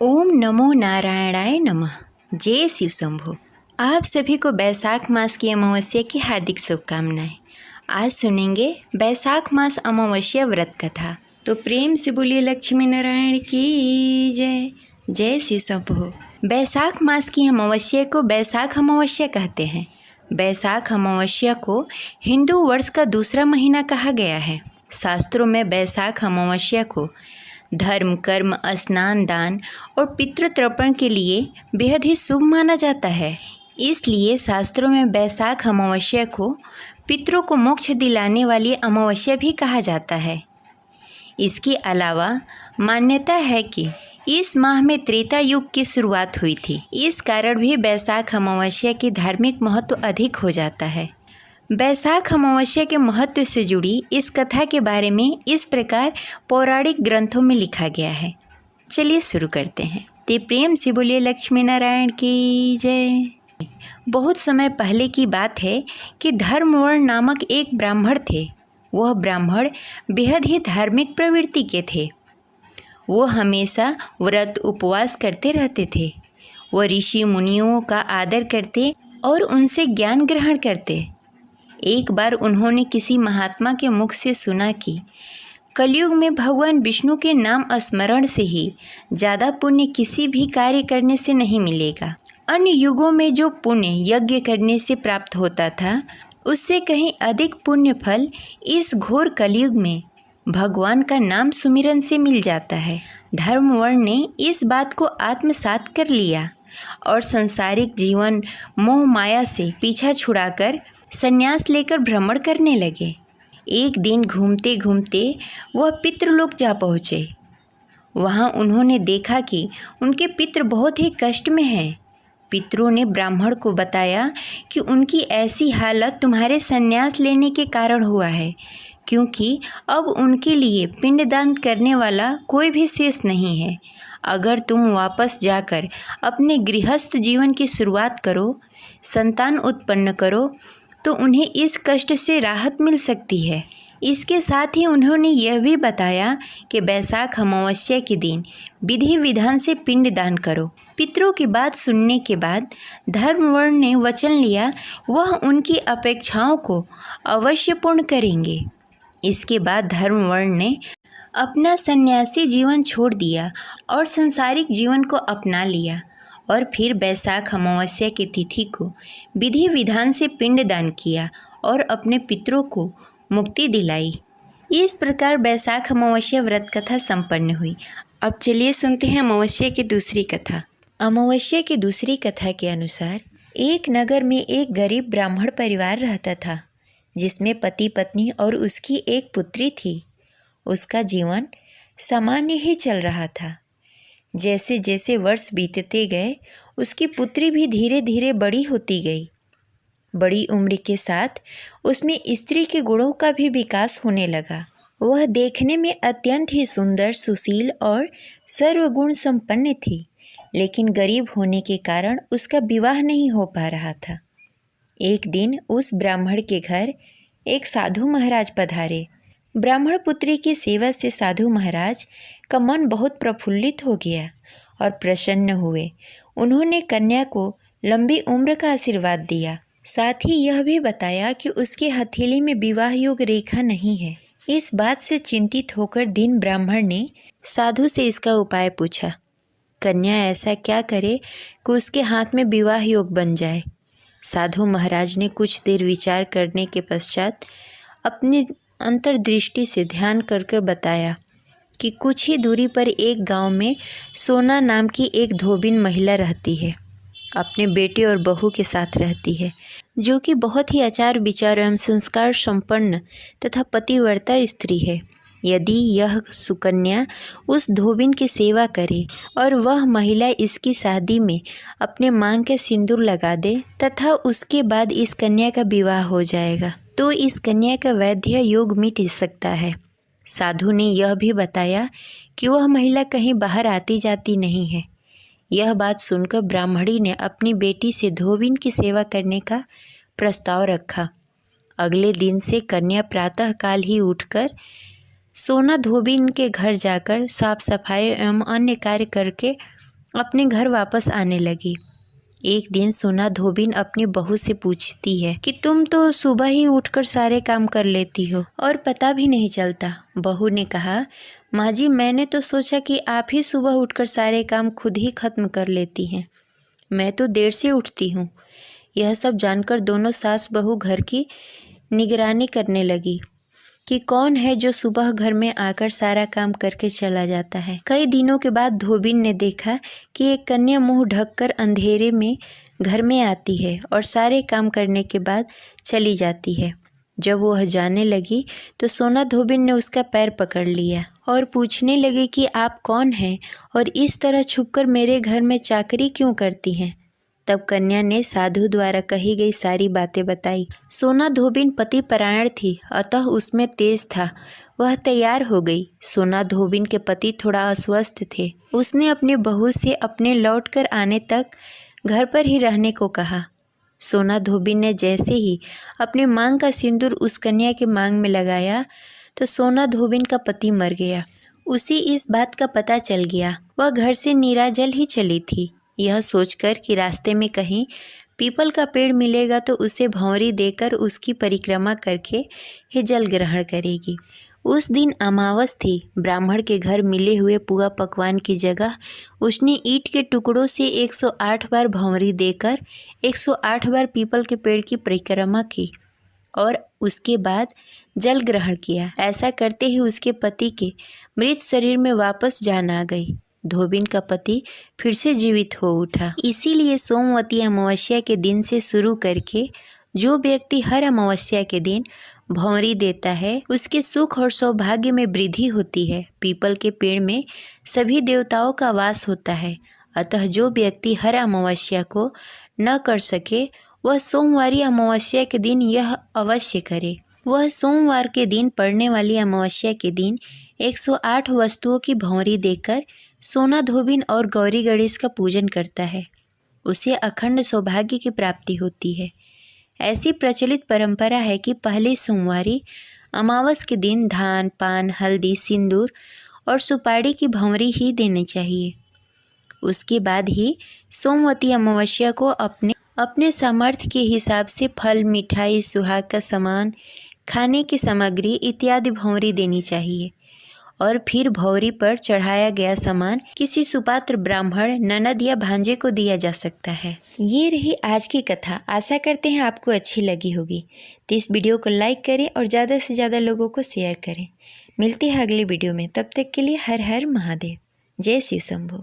ओम नमो नारायणाय नमः। जय शिव शंभो। आप सभी को बैसाख मास की अमावस्या की हार्दिक शुभकामनाएं। आज सुनेंगे बैसाख मास अमावस्या व्रत कथा। तो प्रेम से बोलिए लक्ष्मी नारायण की जय। जय शिव शंभो। बैसाख मास की अमावस्या को बैसाख अमावस्या कहते हैं। बैसाख अमावस्या को हिंदू वर्ष का दूसरा महीना कहा गया है। शास्त्रों में बैसाख अमावस्या को धर्म, कर्म, स्नान, दान और पितृतर्पण के लिए बेहद ही शुभ माना जाता है। इसलिए शास्त्रों में बैसाख अमावस्या को पितरों को मोक्ष दिलाने वाली अमावस्या भी कहा जाता है। इसके अलावा मान्यता है कि इस माह में त्रेता युग की शुरुआत हुई थी। इस कारण भी बैसाख अमावस्या की धार्मिक महत्व अधिक हो जाता है। बैसाख अमावस्या के महत्व से जुड़ी इस कथा के बारे में इस प्रकार पौराणिक ग्रंथों में लिखा गया है। चलिए शुरू करते हैं। ते प्रेम से बोलिए लक्ष्मी नारायण की जय। बहुत समय पहले की बात है कि धर्मवर्ण नामक एक ब्राह्मण थे। वह ब्राह्मण बेहद ही धार्मिक प्रवृत्ति के थे। वो हमेशा व्रत उपवास करते रहते थे। वह ऋषि मुनियों का आदर करते और उनसे ज्ञान ग्रहण करते। एक बार उन्होंने किसी महात्मा के मुख से सुना कि कलयुग में भगवान विष्णु के नाम स्मरण से ही ज़्यादा पुण्य किसी भी कार्य करने से नहीं मिलेगा। अन्य युगों में जो पुण्य यज्ञ करने से प्राप्त होता था, उससे कहीं अधिक पुण्य फल इस घोर कलयुग में भगवान का नाम सुमिरन से मिल जाता है। धर्मवर्ण ने इस बात को आत्मसात कर लिया और सांसारिक जीवन मोह माया से पीछा छुड़ाकर संन्यास लेकर भ्रमण करने लगे। एक दिन घूमते घूमते वह पितृलोक जा पहुँचे। वहाँ उन्होंने देखा कि उनके पितृ बहुत ही कष्ट में हैं। पितरों ने ब्राह्मण को बताया कि उनकी ऐसी हालत तुम्हारे संन्यास लेने के कारण हुआ है, क्योंकि अब उनके लिए पिंडदान करने वाला कोई भी शेष नहीं है। अगर तुम वापस जाकर अपने गृहस्थ जीवन की शुरुआत करो, संतान उत्पन्न करो, तो उन्हें इस कष्ट से राहत मिल सकती है। इसके साथ ही उन्होंने यह भी बताया कि बैसाख अमावस्या के दिन विधि विधान से पिंडदान करो। पितरों की बात सुनने के बाद धर्मवर्ण ने वचन लिया वह उनकी अपेक्षाओं को अवश्य पूर्ण करेंगे। इसके बाद धर्मवर्ण ने अपना सन्यासी जीवन छोड़ दिया और सांसारिक जीवन को अपना लिया और फिर बैसाख अमावस्या की तिथि को विधि विधान से पिंडदान किया और अपने पितरों को मुक्ति दिलाई। इस प्रकार बैसाख अमावस्या व्रत कथा संपन्न हुई। अब चलिए सुनते हैं अमावस्या की दूसरी कथा। अमावस्या की दूसरी कथा के अनुसार एक नगर में एक गरीब ब्राह्मण परिवार रहता था, जिसमें पति पत्नी और उसकी एक पुत्री थी। उसका जीवन सामान्य ही चल रहा था। जैसे जैसे वर्ष बीतते गए, उसकी पुत्री भी धीरे धीरे बड़ी होती गई। बड़ी उम्र के साथ उसमें स्त्री के गुणों का भी विकास होने लगा। वह देखने में अत्यंत ही सुंदर, सुशील और सर्वगुण संपन्न थी, लेकिन गरीब होने के कारण उसका विवाह नहीं हो पा रहा था। एक दिन उस ब्राह्मण के घर एक साधु महाराज पधारे। ब्राह्मण पुत्री की सेवा से साधु महाराज का मन बहुत प्रफुल्लित हो गया और प्रसन्न हुए। उन्होंने कन्या को लंबी उम्र का आशीर्वाद दिया। साथ ही यह भी बताया कि उसके हथेली में विवाह योग रेखा नहीं है। इस बात से चिंतित होकर दीन ब्राह्मण ने साधु से इसका उपाय पूछा। कन्या ऐसा क्या करे कि उसके हाथ में विवाह योग बन जाए। साधु महाराज ने कुछ देर विचार करने के पश्चात अपनी अंतर्दृष्टि से ध्यान कर बताया कि कुछ ही दूरी पर एक गांव में सोना नाम की एक धोबिन महिला रहती है। अपने बेटे और बहू के साथ रहती है, जो कि बहुत ही आचार विचार एवं संस्कार संपन्न तथा पतिव्रता स्त्री है। यदि यह सुकन्या उस धोबिन की सेवा करे और वह महिला इसकी शादी में अपने मांग के सिंदूर लगा दे तथा उसके बाद इस कन्या का विवाह हो जाएगा, तो इस कन्या का वैद्य योग मिट सकता है। साधु ने यह भी बताया कि वह महिला कहीं बाहर आती जाती नहीं है। यह बात सुनकर ब्राह्मणी ने अपनी बेटी से धोबिन की सेवा करने का प्रस्ताव रखा। अगले दिन से कन्या प्रातःकाल ही उठकर सोना धोबिन के घर जाकर साफ सफाई एवं अन्य कार्य करके अपने घर वापस आने लगी। एक दिन सोना धोबिन अपनी बहू से पूछती है कि तुम तो सुबह ही उठकर सारे काम कर लेती हो और पता भी नहीं चलता। बहू ने कहा, माँ जी, मैंने तो सोचा कि आप ही सुबह उठकर सारे काम खुद ही खत्म कर लेती हैं। मैं तो देर से उठती हूँ। यह सब जानकर दोनों सास बहू घर की निगरानी करने लगी कि कौन है जो सुबह घर में आकर सारा काम करके चला जाता है। कई दिनों के बाद धोबिन ने देखा कि एक कन्या मुंह ढककर अंधेरे में घर में आती है और सारे काम करने के बाद चली जाती है। जब वह जाने लगी तो सोना धोबिन ने उसका पैर पकड़ लिया और पूछने लगी कि आप कौन हैं और इस तरह छुपकर मेरे घर में चाकरी क्यों करती हैं। तब कन्या ने साधु द्वारा कही गई सारी बातें बताई। सोना धोबिन पति परायण थी, अतः उसमें तेज था। वह तैयार हो गई। सोना धोबिन के पति थोड़ा अस्वस्थ थे। उसने अपनी बहू से अपने लौटकर आने तक घर पर ही रहने को कहा। सोना धोबिन ने जैसे ही अपने मांग का सिंदूर उस कन्या के मांग में लगाया तो सोना धोबिन का पति मर गया। उसे इस बात का पता चल गया। वह घर से निराजल ही चली थी। यह सोचकर कि रास्ते में कहीं पीपल का पेड़ मिलेगा तो उसे भंवरी देकर उसकी परिक्रमा करके ही जल ग्रहण करेगी। उस दिन अमावस थी। ब्राह्मण के घर मिले हुए पुआ पकवान की जगह उसने ईंट के टुकड़ों से 108 बार भंवरी देकर 108 बार पीपल के पेड़ की परिक्रमा की और उसके बाद जल ग्रहण किया। ऐसा करते ही उसके पति के मृत शरीर में वापस जान आ गई। धोबिन का पति फिर से जीवित हो उठा। इसीलिए सोमवती अमावस्या के दिन से शुरू करके जो व्यक्ति हर अमावस्या के दिन भंवरी देता है उसके सुख और सौभाग्य में वृद्धि होती है। पीपल के पेड़ में सभी देवताओं का वास होता है। अतः जो व्यक्ति हर अमावस्या को न कर सके वह सोमवारी अमावस्या के दिन यह अवश्य करे। वह सोमवार के दिन पड़ने वाली अमावस्या के दिन 108 वस्तुओं की भंवरी देकर सोना धोबिन और गौरी गणेश का पूजन करता है। उसे अखंड सौभाग्य की प्राप्ति होती है। ऐसी प्रचलित परंपरा है कि पहले सोमवारी अमावस के दिन धान, पान, हल्दी, सिंदूर और सुपारी की भंवरी ही देनी चाहिए। उसके बाद ही सोमवती अमावस्या को अपने सामर्थ्य के हिसाब से फल, मिठाई, सुहाग का सामान, खाने की सामग्री इत्यादि भंवरी देनी चाहिए और फिर भंवरी पर चढ़ाया गया सामान किसी सुपात्र ब्राह्मण, ननद या भांजे को दिया जा सकता है। ये रही आज की कथा। आशा करते हैं आपको अच्छी लगी होगी। तो इस वीडियो को लाइक करें और ज़्यादा से ज़्यादा लोगों को शेयर करें। मिलते हैं अगले वीडियो में। तब तक के लिए हर हर महादेव। जय शिव शंभो।